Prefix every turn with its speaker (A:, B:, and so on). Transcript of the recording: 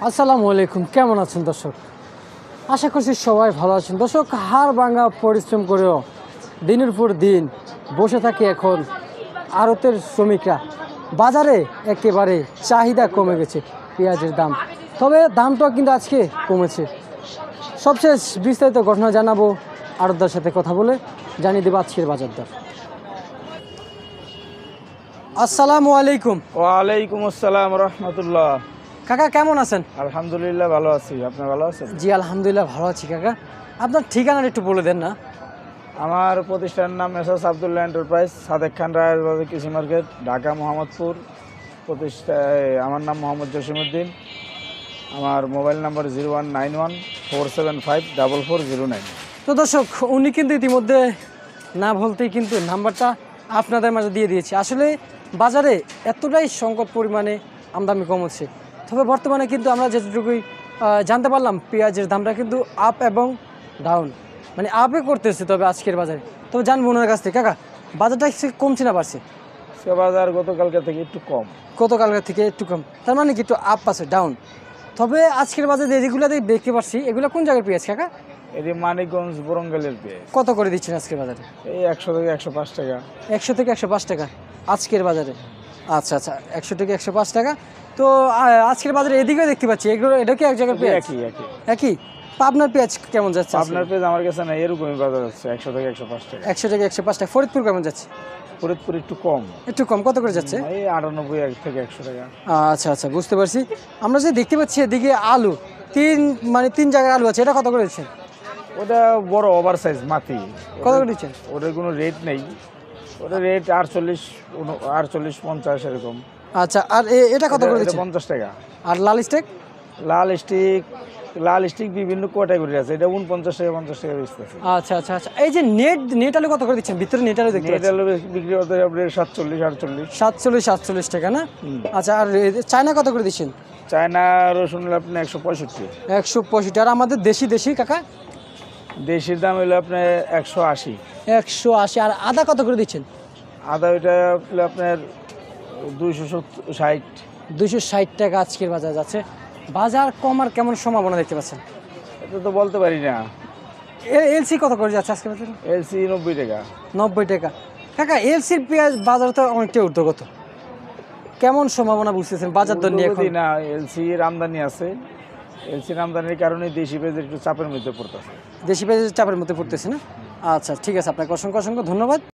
A: আসসালামু আলাইকুম, কেমন আছেন দর্শক? আশা করছি সবাই ভালো আছেন। দর্শক, হাড় ভাঙা পরিশ্রম করেও দিনের পর দিন বসে থাকে এখন আড়তের শ্রমিকরা। বাজারে একেবারে চাহিদা কমে গেছে পেঁয়াজের দাম, তবে দামটাও কিন্তু আজকে কমেছে। সবশেষ বিস্তারিত ঘটনা জানাবো, আড়তদার সাথে কথা বলে জানিয়ে দেবো আজকের বাজার দর। আসসালামু আলাইকুম।
B: ওয়ালাইকুম আসসালাম রহমতুল্লাহ।
A: কাকা কেমন আছেন?
B: আলহামদুলিল্লাহ ভালো আছি, আপনি ভালো আছেন?
A: জি আলহামদুলিল্লাহ ভালো আছি। কাকা আপনার ঠিকানাটা একটু বলে দেন না।
B: আমার প্রতিষ্ঠানের নাম মেসার্স আব্দুল্লাহ এন্টারপ্রাইজ, সাদেক খান রায়ের বাজার কৃষি মার্কেট, ঢাকা মোহাম্মদপুর। আমার নাম মোহাম্মদ জসিমউদ্দিন। আমার মোবাইল নাম্বার 019147544009।
A: তো দর্শক, উনি কিন্তু ইতিমধ্যে না বলতেই কিন্তু নাম্বারটা আপনাদের মাঝে দিয়ে দিয়েছে। আসলে বাজারে এতটাই সংকট পরিমাণে আমদানি কম হচ্ছে, তবে বর্তমানে কিন্তু আমরা যেটুকুই জানতে পারলাম পেঁয়াজের দামটা কিন্তু আপ এবং ডাউন, মানে আপে করতেছে। তবে আজকের বাজারে তবে জানবো ওনার কাছ থেকে, কাকা বাজারটা কমছে না বাড়ছে?
B: সে বাজার গতকালকে থেকে একটু কম।
A: গতকালকে থেকে একটু কম, তার মানে কি একটু আপ আছে, ডাউন? তবে আজকের বাজারে যেগুলো দেখতে পাচ্ছি এগুলো কোন জায়গার পেঁয়াজ কাকা?
B: এটি মানিকগঞ্জ বরঙ্গলের পেঁয়াজ।
A: কত করে দিচ্ছেন আজকের বাজারে?
B: এই 100 থেকে 105 টাকা।
A: 100 থেকে 105 টাকা আজকের বাজারে? আচ্ছা আচ্ছা, 100 থেকে 105 টাকা। তো আজকের বাজারে এদিকেও দেখতে পাচ্ছি এগুলো, এটা কি এক জায়গার পেঁয়াজ?
B: একই একই
A: একই। পাবনার পেঁয়াজ কেমন যাচ্ছে?
B: আপনার পেঁয়াজ আমার কাছে না, এরকমই বাজার হচ্ছে 100 থেকে 105 টাকা।
A: 100 থেকে 105 টাকা। ফরিদপুর কেমন যাচ্ছে?
B: ফরিদপুর একটু কম।
A: একটু কম, কত করে যাচ্ছে?
B: এই 98 থেকে 100 টাকা।
A: আচ্ছা আচ্ছা, বুঝতে পারছি। আমরা যে দেখতে পাচ্ছি এদিকে আলু তিন জায়গায় আলু আছে, এটা কত করে দিচ্ছেন?
B: ওটা বড় ওভার সাইজ মাটি।
A: কত করে দিচ্ছেন?
B: ওটার কোনো রেট নেই, ওটা রেট 48 50 এরকম।
A: আচ্ছা, আর এটা কত করে দিচ্ছেন?
B: 50 টাকা।
A: আর লাল স্টেক?
B: লাল স্টিক বিভিন্ন ক্যাটাগরি আছে, এটা 49 টাকা 50 টাকা বেচতেছে।
A: আচ্ছা আচ্ছা আচ্ছা, এই যে নেট আলু কত করে দিচ্ছেন? ভিতরে নেট আলু দেখতে
B: এটা
A: পাচ্ছি
B: হলো বিক্রি করতে আপনার 47 48।
A: 47 টাকা না? আচ্ছা, আর চায়না কত করে দিচ্ছেন?
B: চায়না রসুন হলো আপনার 165।
A: 165। আর আমাদের দেশি কাকা?
B: দেশির দাম হলো আপনার 180।
A: 180। আর আদা কত করে দিচ্ছেন?
B: আদা ওইটা হলো আপনার 260।
A: 260 টাকা আজকের বাজার যাচ্ছে। বাজার কমার কেমন সম্ভাবনা দেখতে পাচ্ছেন?
B: এটা তো বলতে পারি না।
A: এলসি কত করে যাচ্ছে আজকের বাজারে?
B: এলসি 90 টাকা।
A: 90 টাকা। কাকা এলসির পেঁয়াজ বাজার তো অনেকটা ঊর্ধ্বগত, কেমন সম্ভাবনা বুঝতেছেন বাজার দর নিয়ে এখন?
B: না, এলসির আমদানি আছে, এলসির আমদানির কারণে দেশি পেঁয়াজ একটু চাপের মধ্যে পড়তেছে।
A: দেশি পেঁয়াজের চাপের মধ্যে পড়তেছে না? আচ্ছা ঠিক আছে, আপনাকে অসংখ্য ধন্যবাদ।